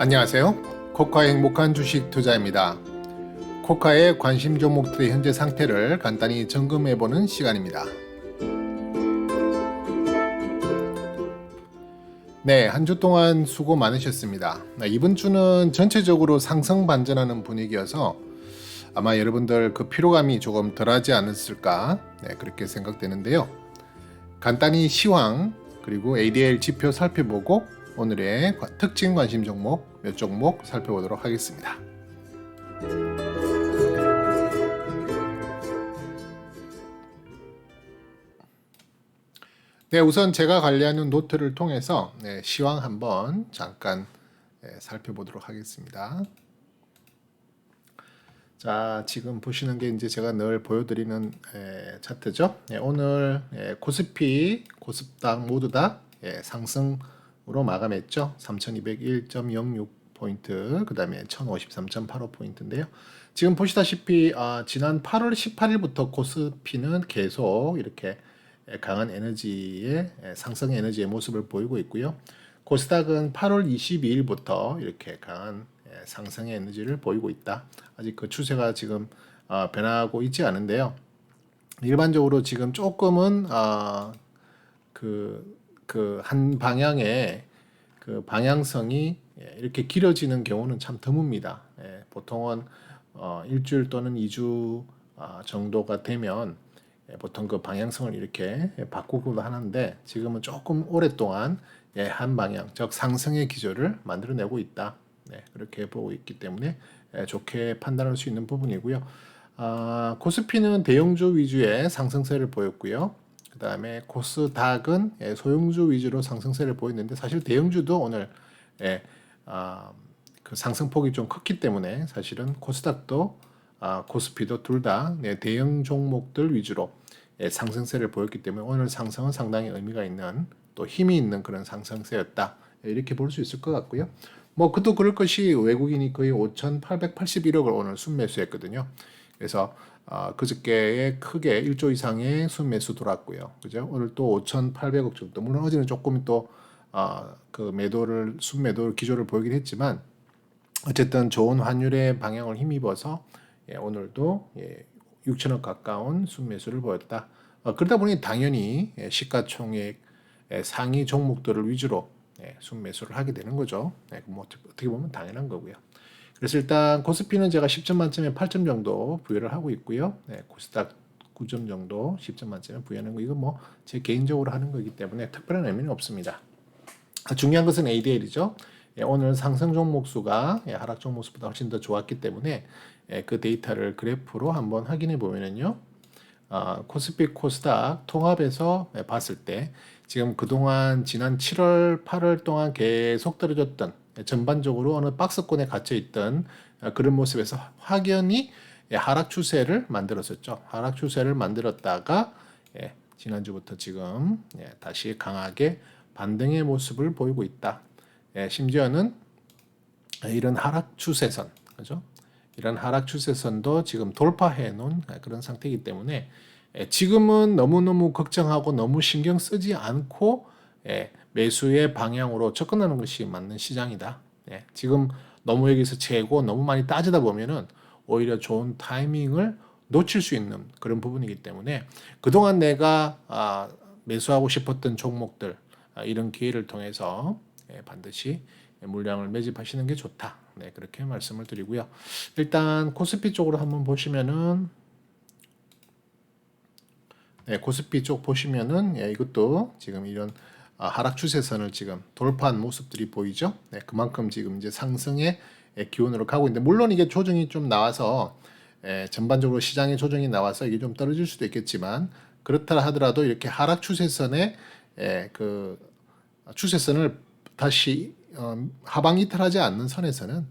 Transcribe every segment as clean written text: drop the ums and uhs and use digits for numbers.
안녕하세요. 코카의 행복한 주식 투자입니다. 코카의 관심 종목들의 현재 상태를 간단히 점검해보는 시간입니다. 네, 한 주 동안 수고 많으셨습니다. 이번 주는 전체적으로 상승 반전하는 분위기여서 아마 여러분들 그 피로감이 조금 덜하지 않았을까 그렇게 생각되는데요. 간단히 시황 그리고 ADL 지표 살펴보고 오늘의 특징 관심 종목 몇 종목 살펴보도록 하겠습니다. 네, 우선 제가 관리하는 노트를 통해서 시황 한번 잠깐 살펴보도록 하겠습니다. 자, 지금 보시는 게 이제 제가 늘 보여드리는 차트죠. 오늘 코스피, 코스닥 모두 다 상승으로 마감했죠. 3201.06포인트, 그 다음에 1053.85포인트인데요. 지금 보시다시피 지난 8월 18일부터 코스피는 계속 이렇게 강한 에너지의 상승 에너지의 모습을 보이고 있고요. 코스닥은 8월 22일부터 이렇게 강한 상승의 에너지를 보이고 있다. 아직 그 추세가 지금 변하고 있지 않은데요. 일반적으로 지금 조금은 한 방향의 그 방향성이 이렇게 길어지는 경우는 참 드뭅니다. 보통은 일주일 또는 2주 정도가 되면 보통 그 방향성을 이렇게 바꾸기도 하는데 지금은 조금 오랫동안 한 방향, 즉 상승의 기조를 만들어내고 있다. 그렇게 보고 있기 때문에 좋게 판단할 수 있는 부분이고요. 코스피는 대형주 위주의 상승세를 보였고요. 그 다음에 코스닥은 소형주 위주로 상승세를 보였는데 사실 대형주도 오늘 그 상승폭이 좀 컸기 때문에 사실은 코스닥도 코스피도 둘 다 대형 종목들 위주로 상승세를 보였기 때문에 오늘 상승은 상당히 의미가 있는 또 힘이 있는 그런 상승세였다. 이렇게 볼 수 있을 것 같고요. 뭐 그도 그럴 것이 외국인이 거의 5,881억을 오늘 순매수했거든요. 그래서 그저께에 크게 1조 이상의 순매수 돌았고요. 그죠? 오늘 또 5,800억 정도. 물론 어제는 조금 또 그 매도를 순매도 기조를 보이긴 했지만 어쨌든 좋은 환율의 방향을 힘입어서 오늘도 6천억 가까운 순매수를 보였다. 그러다 보니 당연히 시가총액 상위 종목들을 위주로 순매수를 하게 되는 거죠. 뭐 어떻게 보면 당연한 거고요. 그래서 일단 코스피는 제가 10점 만점에 8점 정도 부여를 하고 있고요. 코스닥 9점 정도 10점 만점에 부여하는 거 이거 뭐 제 개인적으로 하는 거기 때문에 특별한 의미는 없습니다. 중요한 것은 ADL이죠. 오늘 상승 종목 수가 하락 종목 수보다 훨씬 더 좋았기 때문에 그 데이터를 그래프로 한번 확인해 보면은요. 코스피 코스닥 통합해서 봤을 때 지금 그동안 지난 7월 8월 동안 계속 떨어졌던 전반적으로 어느 박스권에 갇혀 있던 그런 모습에서 확연히 하락 추세를 만들었었죠. 하락 추세를 만들었다가 지난주부터 지금 다시 강하게 반등의 모습을 보이고 있다. 심지어는 이런 하락 추세선, 그죠? 이런 하락 추세선도 지금 돌파해 놓은 그런 상태이기 때문에 지금은 너무너무 걱정하고 너무 신경 쓰지 않고 매수의 방향으로 접근하는 것이 맞는 시장이다. 지금 너무 여기서 재고 너무 많이 따지다 보면은 오히려 좋은 타이밍을 놓칠 수 있는 그런 부분이기 때문에 그동안 내가 매수하고 싶었던 종목들 이런 기회를 통해서 반드시 물량을 매집하시는 게 좋다. 그렇게 말씀을 드리고요. 일단 코스피 쪽으로 한번 보시면은 코스피 쪽 보시면은 이것도 지금 이런 하락 추세선을 지금 돌파한 모습들이 보이죠. 그만큼 지금 이제 상승의 기운으로 가고 있는데 물론 이게 조정이 좀 나와서 전반적으로 시장의 조정이 나와서 이게 좀 떨어질 수도 있겠지만 그렇다 하더라도 이렇게 하락 추세선의 그 추세선을 다시 하방 이탈하지 않는 선에서는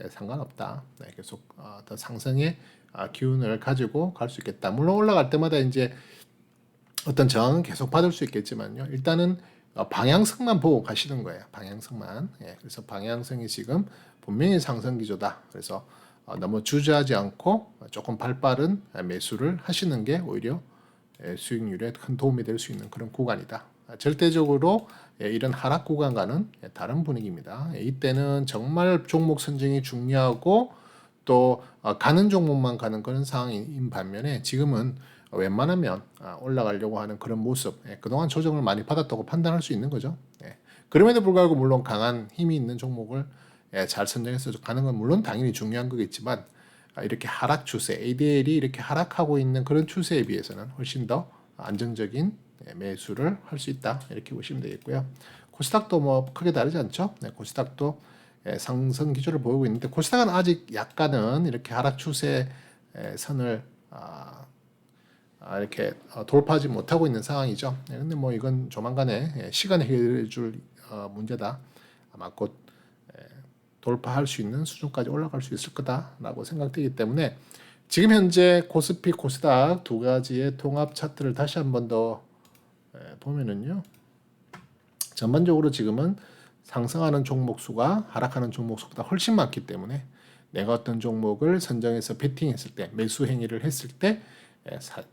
상관없다. 계속 더 상승의 기운을 가지고 갈 수 있겠다. 물론 올라갈 때마다 이제 어떤 저항은 계속 받을 수 있겠지만요. 일단은 방향성만 보고 가시는 거예요. 방향성만. 그래서 방향성이 지금 분명히 상승 기조다. 그래서 너무 주저하지 않고 조금 발빠른 매수를 하시는 게 오히려 수익률에 큰 도움이 될 수 있는 그런 구간이다. 절대적으로 이런 하락 구간과는 다른 분위기입니다. 이때는 정말 종목 선정이 중요하고 또 가는 종목만 가는 그런 상황인 반면에 지금은 웬만하면 올라가려고 하는 그런 모습, 그동안 조정을 많이 받았다고 판단할 수 있는 거죠. 그럼에도 불구하고 물론 강한 힘이 있는 종목을 잘 선정해서 가는 건 물론 당연히 중요한 거겠지만 이렇게 하락 추세, ADL이 이렇게 하락하고 있는 그런 추세에 비해서는 훨씬 더 안정적인 매수를 할 수 있다 이렇게 보시면 되겠고요. 코스닥도 뭐 크게 다르지 않죠. 코스닥도 상승 기조를 보이고 있는데 코스닥은 아직 약간은 이렇게 하락 추세 선을 이렇게 돌파하지 못하고 있는 상황이죠. 근데 뭐 이건 조만간에 시간이 해결해 줄 문제다. 아마 곧 돌파할 수 있는 수준까지 올라갈 수 있을 거다라고 생각되기 때문에 지금 현재 코스피, 코스닥 두 가지의 통합 차트를 다시 한번 더 보면은요. 전반적으로 지금은 상승하는 종목 수가 하락하는 종목 수보다 훨씬 많기 때문에 내가 어떤 종목을 선정해서 베팅했을 때 매수 행위를 했을 때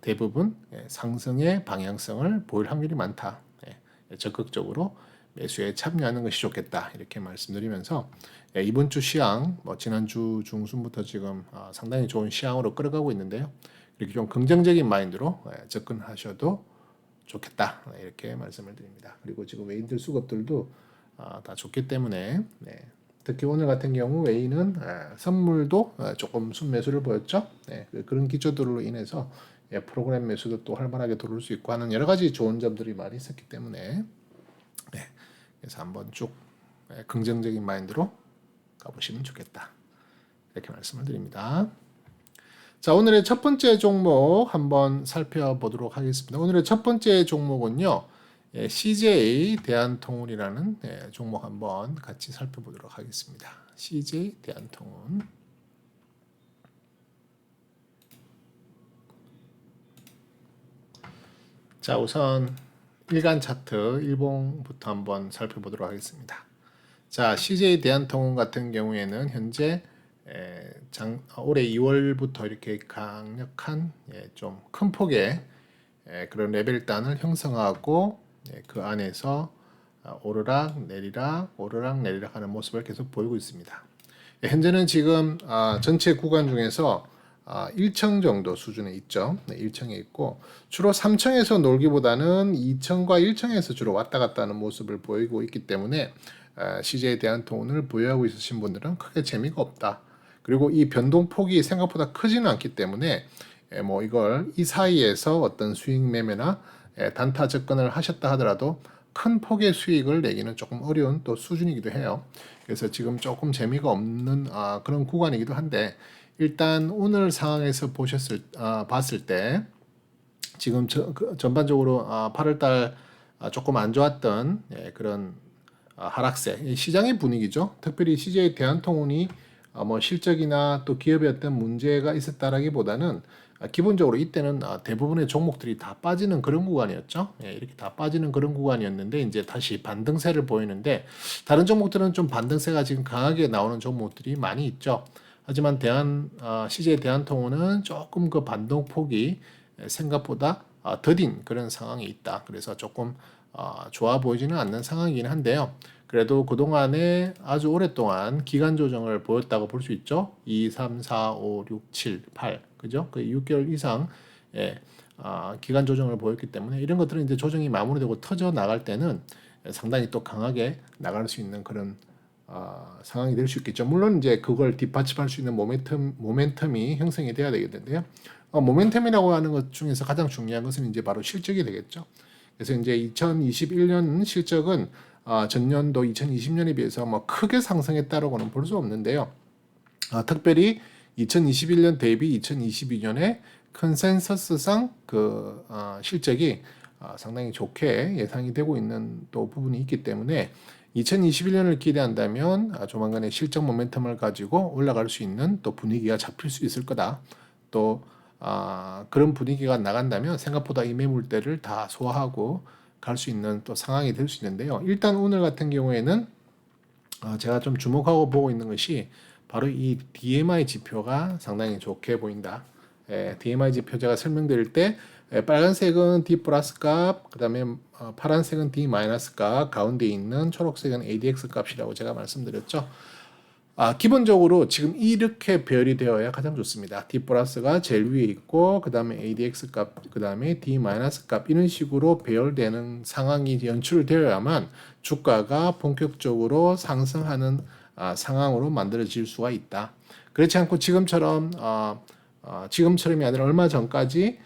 대부분 상승의 방향성을 보일 확률이 많다. 적극적으로 매수에 참여하는 것이 좋겠다 이렇게 말씀드리면서 이번 주 시황 지난주 중순부터 지금 상당히 좋은 시황으로 끌어가고 있는데요. 이렇게 좀 긍정적인 마인드로 접근하셔도 좋겠다 이렇게 말씀을 드립니다. 그리고 지금 외인들 수급들도 다 좋기 때문에 특히 오늘 같은 경우 외인은 선물도 조금 순매수를 보였죠. 그런 기조들로 인해서 프로그램 매수도 또 활발하게 들어올 수 있고 하는 여러 가지 좋은 점들이 많이 있었기 때문에 그래서 한번 쭉 긍정적인 마인드로 가보시면 좋겠다 이렇게 말씀을 드립니다. 자, 오늘의 첫 번째 종목 한번 살펴보도록 하겠습니다. 오늘의 첫 번째 종목은요, CJ 대한통운이라는 종목 한번 같이 살펴보도록 하겠습니다. CJ 대한통운. 자, 우선 일간 차트 일봉부터 한번 살펴보도록 하겠습니다. 자, CJ 대한통운 같은 경우에는 현재 올해 2월부터 이렇게 강력한 좀 큰 폭의 그런 레벨단을 형성하고 그 안에서 오르락 내리락 오르락 내리락 하는 모습을 계속 보이고 있습니다. 현재는 지금 전체 구간 중에서 1층 정도 수준에 있죠. 1층에 있고 주로 3층에서 놀기보다는 2층과 1층에서 주로 왔다 갔다 하는 모습을 보이고 있기 때문에 CJ 대한통운을 보유하고 있으신 분들은 크게 재미가 없다. 그리고 이 변동폭이 생각보다 크지는 않기 때문에 뭐 이걸 이 사이에서 어떤 수익 매매나 단타 접근을 하셨다 하더라도 큰 폭의 수익을 내기는 조금 어려운 또 수준이기도 해요. 그래서 지금 조금 재미가 없는 그런 구간이기도 한데 일단 오늘 상황에서 봤을 때 지금 전반적으로 8월달 조금 안 좋았던 그런 하락세 시장의 분위기죠. 특별히 CJ 대한통운이 뭐 실적이나 또 기업의 어떤 문제가 있었다라기보다는 기본적으로 이때는 대부분의 종목들이 다 빠지는 그런 구간이었죠. 이렇게 다 빠지는 그런 구간이었는데 이제 다시 반등세를 보이는데 다른 종목들은 좀 반등세가 지금 강하게 나오는 종목들이 많이 있죠. 하지만 CJ 대한통운은 조금 그 반동폭이 생각보다 더딘 그런 상황이 있다. 그래서 조금 좋아 보이지는 않는 상황이긴 한데요. 그래도 그동안에 아주 오랫동안 기간 조정을 보였다고 볼 수 있죠. 2, 3, 4, 5, 6, 7, 8. 그죠? 그 6개월 이상 기간 조정을 보였기 때문에 이런 것들은 이제 조정이 마무리되고 터져 나갈 때는 상당히 또 강하게 나갈 수 있는 그런 상황이 될 수 있겠죠. 물론 이제 그걸 뒷받침할 수 있는 모멘텀이 형성이 돼야 되겠는데요. 모멘텀이라고 하는 것 중에서 가장 중요한 것은 이제 바로 실적이 되겠죠. 그래서 이제 2021년 실적은 전년도 2020년에 비해서 뭐 크게 상승했다라고는 볼 수 없는데요. 특별히 2021년 대비 2022년에 컨센서스상 그 실적이 상당히 좋게 예상이 되고 있는 또 부분이 있기 때문에 2021년을 기대한다면 조만간에 실적 모멘텀을 가지고 올라갈 수 있는 또 분위기가 잡힐 수 있을 거다. 또 그런 분위기가 나간다면 생각보다 이 매물대를 다 소화하고 갈 수 있는 또 상황이 될 수 있는데요. 일단 오늘 같은 경우에는 제가 좀 주목하고 보고 있는 것이 바로 이 DMI 지표가 상당히 좋게 보인다. DMI 지표 제가 설명드릴 때 빨간색은 D 플러스 값, 그 다음에 파란색은 D 마이너스 값, 가운데 있는 초록색은 ADX 값이라고 제가 말씀드렸죠. 기본적으로 지금 이렇게 배열이 되어야 가장 좋습니다. D 플러스가 제일 위에 있고, 그 다음에 ADX 값, 그 다음에 D 마이너스 값, 이런 식으로 배열되는 상황이 연출되어야만 주가가 본격적으로 상승하는 상황으로 만들어질 수가 있다. 그렇지 않고 지금처럼이 아니라 얼마 전까지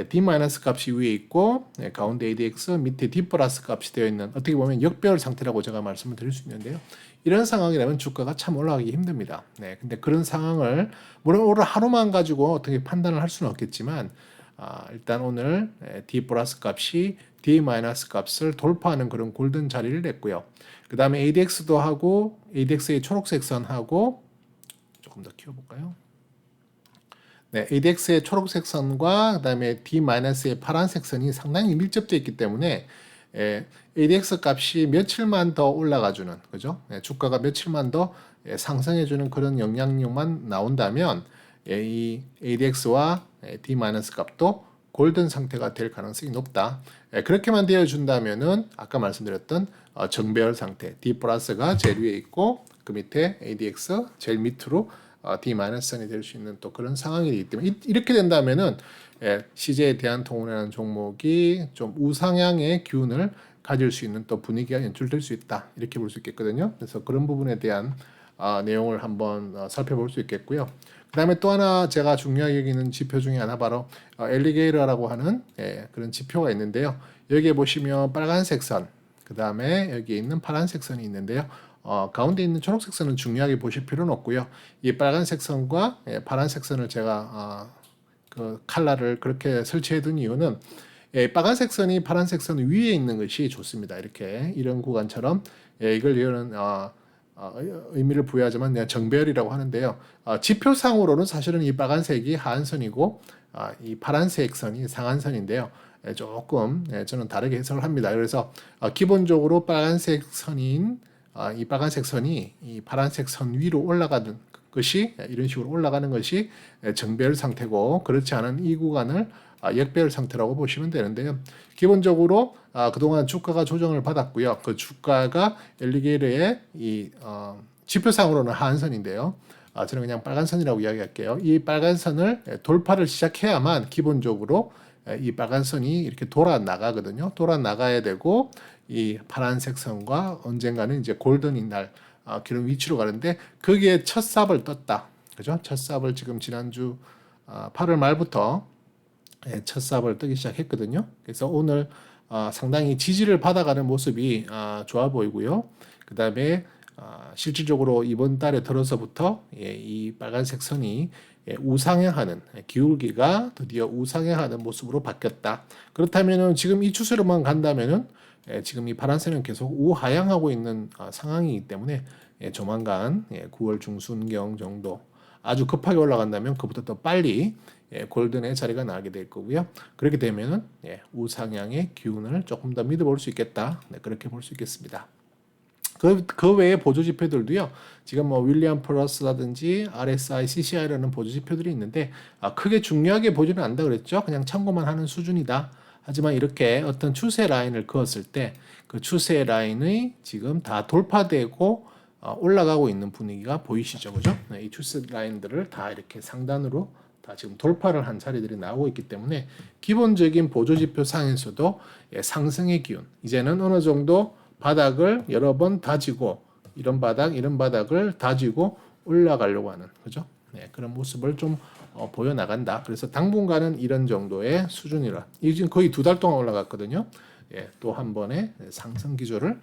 D 마이너스 값이 위에 있고 가운데 ADX 밑에 D 플러스 값이 되어 있는, 어떻게 보면 역배열 상태라고 제가 말씀을 드릴 수 있는데요. 이런 상황이라면 주가가 참 올라가기 힘듭니다. 근데 그런 상황을 물론 오늘 하루만 가지고 어떻게 판단을 할 수는 없겠지만 일단 오늘 D 플러스 값이 D 마이너스 값을 돌파하는 그런 골든 자리를 냈고요. 그 다음에 ADX도 하고 ADX의 초록색 선하고 조금 더 키워볼까요? ADX의 초록색 선과 그다음에 D-의 파란색 선이 상당히 밀접되어 있기 때문에 ADX 값이 며칠만 더 올라가주는, 그죠? 주가가 며칠만 더 상승해주는 그런 영향력만 나온다면 이 ADX와 D- 값도 골든 상태가 될 가능성이 높다. 그렇게만 되어준다면은 아까 말씀드렸던 정배열 상태, D 플러스가 제일 위에 있고 그 밑에 ADX 제일 밑으로 D-선이 될 수 있는 또 그런 상황이기 때문에 이렇게 된다면은 CJ 대한통운이라는 종목이 좀 우상향의 기운을 가질 수 있는 또 분위기가 연출될 수 있다, 이렇게 볼 수 있겠거든요. 그래서 그런 부분에 대한 내용을 한번 살펴볼 수 있겠고요. 그 다음에 또 하나 제가 중요하게 여기는 지표 중에 하나 바로 엘리게이터라고 하는 그런 지표가 있는데요. 여기에 보시면 빨간색 선, 그 다음에 여기 있는 파란색 선이 있는데요. 가운데 있는 초록색 선은 중요하게 보실 필요는 없고요. 이 빨간색 선과 파란색 선을 제가 그 컬러를 그렇게 설치해 둔 이유는 빨간색 선이 파란색 선 위에 있는 것이 좋습니다. 이렇게 이런 구간처럼 이걸 이거는 의미를 부여하자면 그냥 정배열이라고 하는데요. 지표상으로는 사실은 이 빨간색이 하한선이고 이 파란색 선이 상한선인데요. 조금 저는 다르게 해석을 합니다. 그래서 기본적으로 빨간색 선인 이 빨간색 선이 이 파란색 선 위로 올라가는 것이, 이런 식으로 올라가는 것이 정배열 상태고, 그렇지 않은 이 구간을 역배열 상태라고 보시면 되는데요. 기본적으로 그동안 주가가 조정을 받았고요. 그 주가가 엘리게이터의 이 지표상으로는 하한선인데요. 저는 그냥 빨간선이라고 이야기할게요. 이 빨간선을 돌파를 시작해야만 기본적으로 이 빨간선이 이렇게 돌아 나가거든요. 돌아 나가야 되고 이 파란색 선과 언젠가는 이제 골든인 날 그런 위치로 가는데, 거기에 첫 삽을 떴다. 그죠? 첫 삽을 지금 지난주 8월 말부터 첫 삽을 뜨기 시작했거든요. 그래서 오늘 상당히 지지를 받아가는 모습이 좋아 보이고요. 그 다음에 실질적으로 이번 달에 들어서부터 이 빨간색 선이 우상향하는, 기울기가 드디어 우상향하는 모습으로 바뀌었다. 그렇다면은 지금 이 추세로만 간다면은 지금 이 파란색은 계속 우하향하고 있는 상황이기 때문에 조만간 9월 중순경 정도 아주 급하게 올라간다면 그보다 더 빨리 골든의 자리가 나게 될 거고요. 그렇게 되면은 우상향의 기운을 조금 더 믿어볼 수 있겠다. 그렇게 볼 수 있겠습니다. 그 외에 보조 지표들도요. 지금 뭐 윌리엄 플러스라든지 RSI, CCI라는 보조 지표들이 있는데 크게 중요하게 보지는 않는다 그랬죠. 그냥 참고만 하는 수준이다. 하지만 이렇게 어떤 추세 라인을 그었을 때 그 추세 라인이 지금 다 돌파되고 올라가고 있는 분위기가 보이시죠, 그죠? 이 추세 라인들을 다 이렇게 상단으로 다 지금 돌파를 한 자리들이 나오고 있기 때문에 기본적인 보조 지표 상에서도 상승의 기운, 이제는 어느 정도 바닥을 여러 번 다지고 이런 바닥을 다지고 올라가려고 하는, 그죠? 그런 모습을 좀 보여 나간다. 그래서 당분간은 이런 정도의 수준이라, 이 지금 거의 2달 동안 올라갔거든요. 또 한 번의 상승 기조를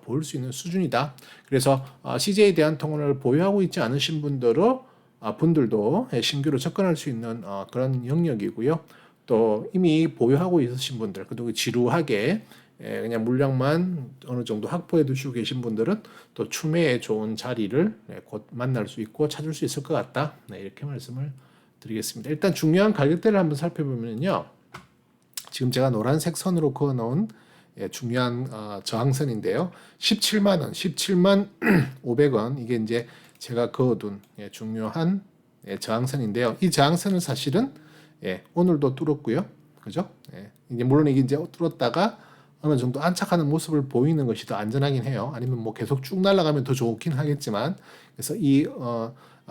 볼 수 있는 수준이다. 그래서 CJ 대한통운을 보유하고 있지 않으신 분들도 신규로 접근할 수 있는 그런 영역이고요. 또 이미 보유하고 있으신 분들, 그리고 지루하게 그냥 물량만 어느 정도 확보해 두시고 계신 분들은 또 추매에 좋은 자리를 곧 만날 수 있고 찾을 수 있을 것 같다. 이렇게 말씀을 드리겠습니다. 일단 중요한 가격대를 한번 살펴보면요. 지금 제가 노란색 선으로 그어놓은 중요한 저항선인데요. 17만 원, 17만 500원, 이게 이제 제가 그어둔 중요한 저항선인데요. 이 저항선은 사실은 오늘도 뚫었고요. 그죠? 예. 이제 물론 이게 이제 뚫었다가 어느 정도 안착하는 모습을 보이는 것이 더 안전하긴 해요. 아니면 뭐 계속 쭉 날아가면 더 좋긴 하겠지만, 그래서 이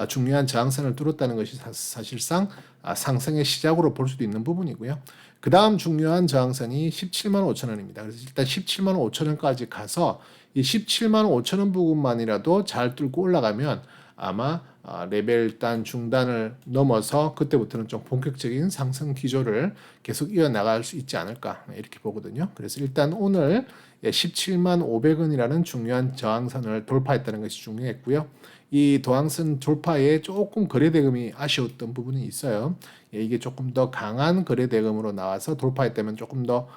중요한 저항선을 뚫었다는 것이 사실상 상승의 시작으로 볼 수도 있는 부분이고요. 그 다음 중요한 저항선이 17만 5천 원입니다. 그래서 일단 17만 5천 원까지 가서 이 17만 5천 원 부분만이라도 잘 뚫고 올라가면 아마 레벨 단 중단을 넘어서 그때부터는 좀 본격적인 상승 기조를 계속 이어나갈 수 있지 않을까 이렇게 보거든요. 그래서 일단 오늘 17만 500원이라는 중요한 저항선을 돌파했다는 것이 중요했고요. 이 도항선 돌파에 조금 거래대금이 아쉬웠던 부분이 있어요. 이게 조금 더 강한 거래대금으로 나와서 돌파했다면 조금 더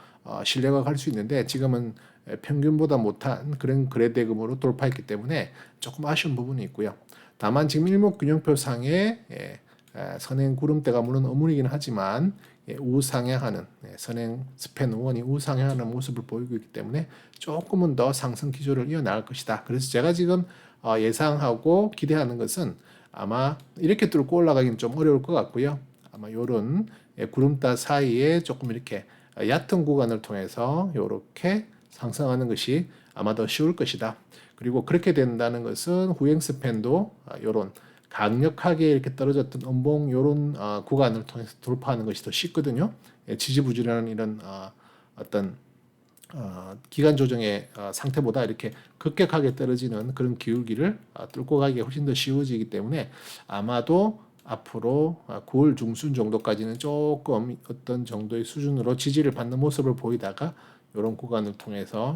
신뢰가 갈 수 있는데 지금은 평균보다 못한 그런 거래대금으로 돌파했기 때문에 조금 아쉬운 부분이 있고요. 다만 지금 일목균형표상에 선행 구름대가 물론 어물이긴 하지만 우상향하는 선행 스팬 5원이 우상향하는 모습을 보이고 있기 때문에 조금은 더 상승 기조를 이어나갈 것이다. 그래서 제가 지금 예상하고 기대하는 것은 아마 이렇게 뚫고 올라가기는 좀 어려울 것 같고요. 아마 이런 구름대 사이에 조금 이렇게 얕은 구간을 통해서 이렇게 상승하는 것이 아마 더 쉬울 것이다. 그리고 그렇게 된다는 것은 후행 스팬도 이런 강력하게 이렇게 떨어졌던 음봉 이런 구간을 통해서 돌파하는 것이 더 쉽거든요. 지지부진한 이런 어떤 기간 조정의 상태보다 이렇게 급격하게 떨어지는 그런 기울기를 뚫고 가기가 훨씬 더 쉬워지기 때문에 아마도 앞으로 9월 중순 정도까지는 조금 어떤 정도의 수준으로 지지를 받는 모습을 보이다가 이런 구간을 통해서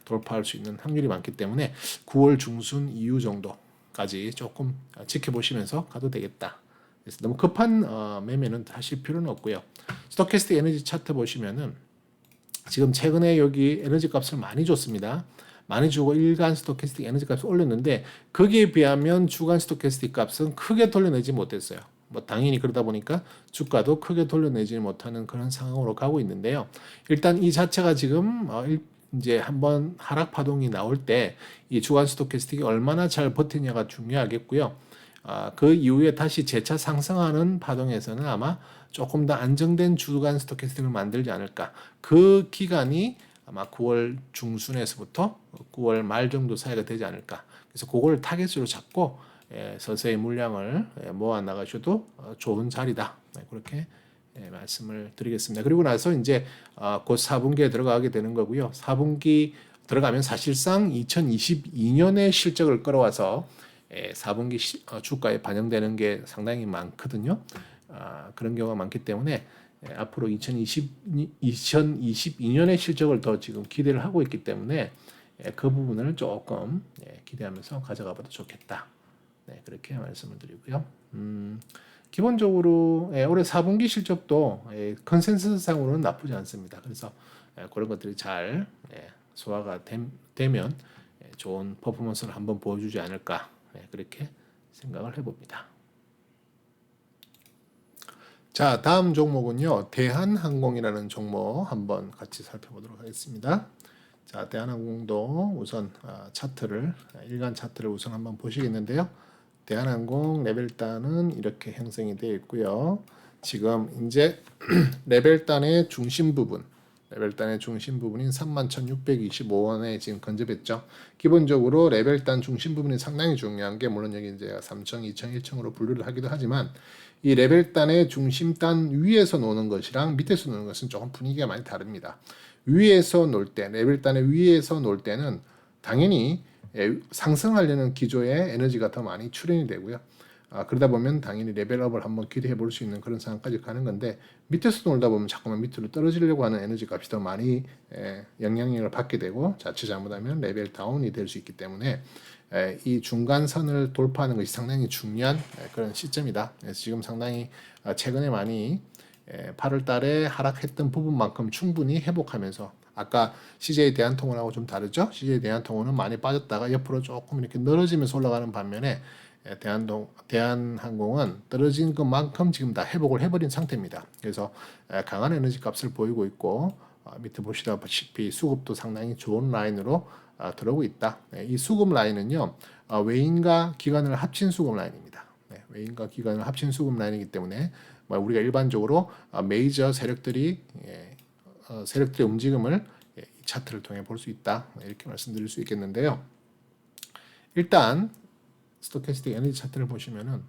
돌파할 수 있는 확률이 많기 때문에 9월 중순 이후 정도까지 조금 지켜보시면서 가도 되겠다. 그래서 너무 급한 매매는 하실 필요는 없고요. 스토캐스틱 에너지 차트 보시면은 지금 최근에 여기 에너지 값을 많이 줬습니다. 많이 주고 일간 스토캐스틱 에너지 값을 올렸는데 거기에 비하면 주간 스토캐스틱 값은 크게 돌려내지 못했어요. 뭐 당연히 그러다 보니까 주가도 크게 돌려내지 못하는 그런 상황으로 가고 있는데요. 일단 이 자체가 지금 이제 한번 하락 파동이 나올 때 이 주간 스토캐스틱이 얼마나 잘 버티냐가 중요하겠고요. 그 이후에 다시 재차 상승하는 파동에서는 아마 조금 더 안정된 주간 스토캐스틱을 만들지 않을까. 그 기간이 아마 9월 중순에서부터 9월 말 정도 사이가 되지 않을까. 그래서 그걸 타겟으로 잡고 서서히 물량을 모아 나가셔도 좋은 자리다. 그렇게 말씀을 드리겠습니다. 그리고 나서 이제 곧 4분기에 들어가게 되는 거고요. 4분기 들어가면 사실상 2022년의 실적을 끌어와서 4분기 주가에 반영되는 게 상당히 많거든요. 그런 경우가 많기 때문에 앞으로 2022년의 실적을 더 지금 기대를 하고 있기 때문에 그 부분을 조금 기대하면서 가져가 봐도 좋겠다. 그렇게 말씀을 드리고요. 기본적으로 올해 4분기 실적도 컨센서스상으로는 나쁘지 않습니다. 그래서 그런 것들이 잘 소화가 되면 좋은 퍼포먼스를 한번 보여주지 않을까 그렇게 생각을 해봅니다. 자, 다음 종목은요. 대한항공이라는 종목 한번 같이 살펴보도록 하겠습니다. 자, 대한항공도 우선 차트를 일간 차트를 우선 한번 보시겠는데요. 대한항공 레벨단은 이렇게 형성이 되어 있고요. 지금 이제 레벨단의 중심 부분인 31,625원에 지금 건접했죠. 기본적으로 레벨단 중심 부분이 상당히 중요한 게 물론 여기 이제 3층, 2층, 1층으로 분류를 하기도 하지만 이 레벨단의 중심단 위에서 노는 것이랑 밑에서 노는 것은 조금 분위기가 많이 다릅니다. 위에서 놀 때, 레벨단의 위에서 놀 때는 당연히 상승하려는 기조의 에너지가 더 많이 출현이 되고요. 그러다 보면 당연히 레벨업을 한번 기대해 볼 수 있는 그런 상황까지 가는 건데 밑에서 놀다 보면 자꾸만 밑으로 떨어지려고 하는 에너지 값이 더 많이 영향력을 받게 되고 자칫 잘못하면 레벨 다운이 될 수 있기 때문에 이 중간선을 돌파하는 것이 상당히 중요한 그런 시점이다. 그래서 지금 상당히 최근에 많이 8월 달에 하락했던 부분만큼 충분히 회복하면서 아까 CJ 대한통운하고 좀 다르죠? CJ 대한통운은 많이 빠졌다가 옆으로 조금 이렇게 늘어지면서 올라가는 반면에 대한항공은 떨어진 것만큼 지금 다 회복을 해버린 상태입니다. 그래서 강한 에너지 값을 보이고 있고 밑에 보시다시피 수급도 상당히 좋은 라인으로 들어오고 있다. 이 수급 라인은요 외인과 기관을 합친 수급 라인입니다. 외인과 기관을 합친 수급 라인이기 때문에 우리가 일반적으로 메이저 세력들이 세력들의 움직임을 이 차트를 통해 볼 수 있다. 이렇게 말씀드릴 수 있겠는데요. 일단 스토캐스틱 에너지 차트를 보시면은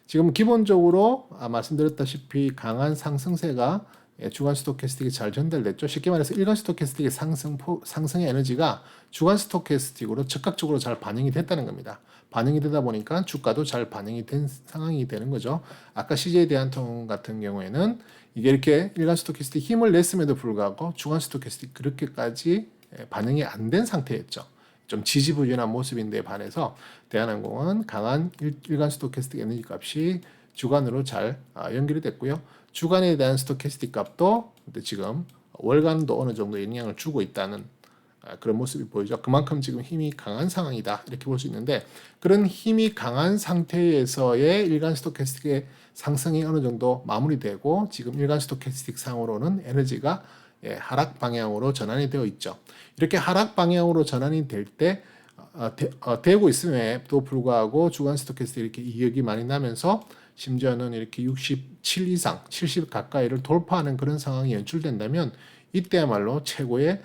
지금 기본적으로 말씀드렸다시피 강한 상승세가 주간 스토캐스틱이 잘 전달됐죠. 쉽게 말해서 일간 스토캐스틱의 상승의 에너지가 주간 스토캐스틱으로 즉각적으로 잘 반영이 됐다는 겁니다. 반영이 되다 보니까 주가도 잘 반영이 된 상황이 되는 거죠. 아까 CJ 대한통운 같은 경우에는 이게 이렇게 일간 스토캐스틱 힘을 냈음에도 불구하고 주간 스토캐스틱 그렇게까지 반영이 안 된 상태였죠. 좀 지지부진한 모습인데 반해서 대한항공은 강한 일간 스토캐스틱 에너지 값이 주간으로 잘 연결이 됐고요. 주간에 대한 스토캐스틱 값도 지금 월간도 어느 정도 영향을 주고 있다는 그런 모습이 보이죠. 그만큼 지금 힘이 강한 상황이다 이렇게 볼 수 있는데 그런 힘이 강한 상태에서의 일간 스토캐스틱의 상승이 어느 정도 마무리되고 지금 일간 스토캐스틱 상으로는 에너지가 하락 방향으로 전환이 되어 있죠. 이렇게 하락 방향으로 전환이 될 때 되고 있음에도 불구하고 주간 스토캐스틱 이렇게 이격이 많이 나면서 심지어는 이렇게 67 이상, 70 가까이를 돌파하는 그런 상황이 연출된다면 이때야말로 최고의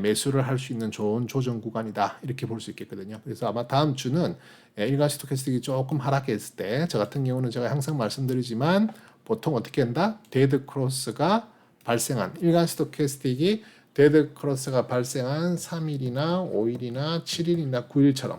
매수를 할 수 있는 좋은 조정 구간이다 이렇게 볼 수 있겠거든요. 그래서 아마 다음 주는 일간 스토캐스틱이 조금 하락했을 때 저 같은 경우는 제가 항상 말씀드리지만 보통 어떻게 한다? 데드 크로스가 발생한 일간 스토캐스틱이 데드 크로스가 발생한 3일이나 5일이나 7일이나 9일처럼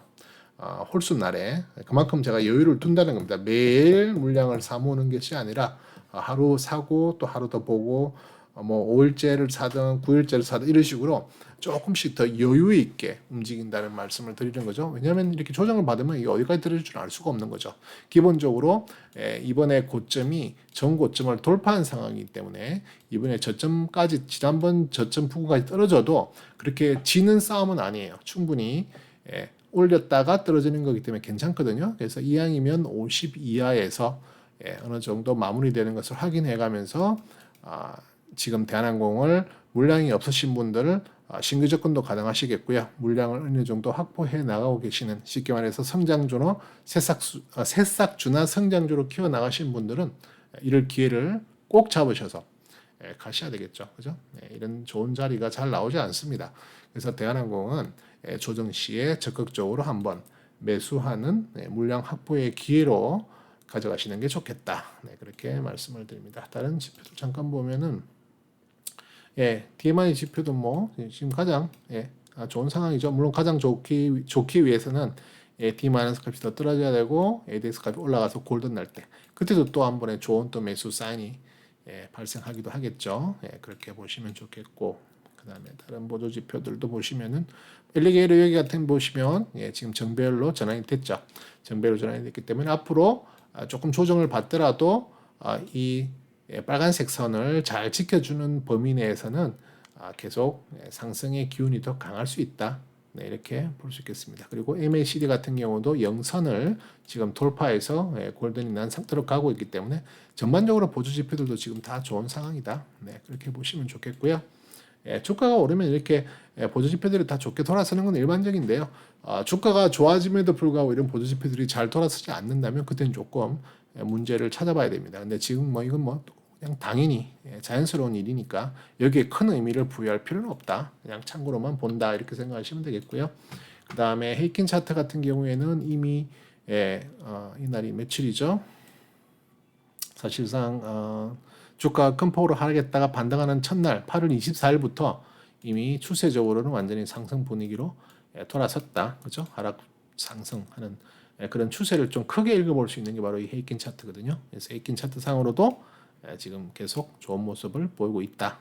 홀수 날에 그만큼 제가 여유를 둔다는 겁니다. 매일 물량을 사모으는 것이 아니라 하루 사고 또 하루 더 보고 뭐 5일째를 사든 9일째를 사든 이런 식으로 조금씩 더 여유 있게 움직인다는 말씀을 드리는 거죠. 왜냐하면 이렇게 조정을 받으면 이게 어디까지 떨어질 줄 알 수가 없는 거죠. 기본적으로 이번에 고점이 전 고점을 돌파한 상황이기 때문에 이번에 저점까지 지난번 저점 부근까지 떨어져도 그렇게 지는 싸움은 아니에요. 충분히 올렸다가 떨어지는 거기 때문에 괜찮거든요. 그래서 이왕이면 50 이하에서 어느 정도 마무리되는 것을 확인해 가면서 지금 대한항공을 물량이 없으신 분들은 신규 접근도 가능하시겠고요. 물량을 어느 정도 확보해 나가고 계시는 쉽게 말해서 성장주로 새싹주나 성장주로 키워 나가신 분들은 이럴 기회를 꼭 잡으셔서 가셔야 되겠죠. 그죠? 이런 좋은 자리가 잘 나오지 않습니다. 그래서 대한항공은 조정 시에 적극적으로 한번 매수하는 물량 확보의 기회로 가져가시는 게 좋겠다. 그렇게 말씀을 드립니다. 다른 지표들 잠깐 보면은 DMI 지표도 뭐 지금 가장 좋은 상황이죠. 물론 가장 좋기 위해서는 D- 값이 더 떨어져야 되고 ADX 값이 올라가서 골든 날 때 그때도 또 한 번에 좋은 또 매수 사인이 발생하기도 하겠죠. 그렇게 보시면 좋겠고 그 다음에 다른 보조 지표들도 보시면은 엘리게이터 여기 같은 보시면 지금 정배열로 전환이 됐죠. 정배열로 전환이 됐기 때문에 앞으로 조금 조정을 받더라도 이 빨간색 선을 잘 지켜주는 범위 내에서는 계속 상승의 기운이 더 강할 수 있다. 이렇게 볼 수 있겠습니다. 그리고 MACD 같은 경우도 영선을 지금 돌파해서 골든이 난 상태로 가고 있기 때문에 전반적으로 보조 지표들도 지금 다 좋은 상황이다. 그렇게 보시면 좋겠고요. 주가가 오르면 이렇게 보조 지표들이 다 좋게 돌아서는 건 일반적인데요. 주가가 좋아짐에도 불구하고 이런 보조 지표들이 잘 돌아서지 않는다면 그때는 조금 문제를 찾아봐야 됩니다. 근데 지금 뭐 이건 뭐 그냥 당연히 자연스러운 일이니까 여기에 큰 의미를 부여할 필요는 없다. 그냥 참고로만 본다 이렇게 생각하시면 되겠고요. 그 다음에 헤이킨 차트 같은 경우에는 이미 이날이 며칠이죠? 사실상 주가 큰 폭으로 하락했다가 반등하는 첫날 8월 24일부터 이미 추세적으로는 완전히 상승 분위기로 돌아섰다. 그죠? 하락 상승하는 그런 추세를 좀 크게 읽어볼 수 있는 게 바로 이 헤이킨 차트거든요. 그래서 헤이킨 차트 상으로도 지금 계속 좋은 모습을 보이고 있다.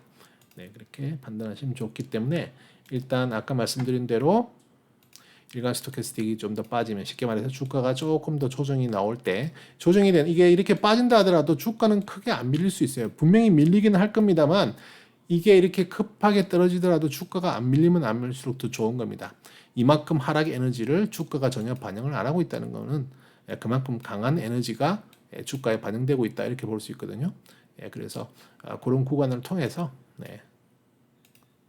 그렇게 판단하시면 좋기 때문에 일단 아까 말씀드린 대로 일간 스토캐스틱이 좀 더 빠지면 쉽게 말해서 주가가 조금 더 조정이 나올 때 조정이 된 이게 이렇게 빠진다 하더라도 주가는 크게 안 밀릴 수 있어요. 분명히 밀리기는 할 겁니다만 이게 이렇게 급하게 떨어지더라도 주가가 안 밀리면 안 밀릴수록 더 좋은 겁니다. 이만큼 하락의 에너지를 주가가 전혀 반영을 안 하고 있다는 것은 그만큼 강한 에너지가 주가에 반영되고 있다 이렇게 볼 수 있거든요. 그래서 그런 구간을 통해서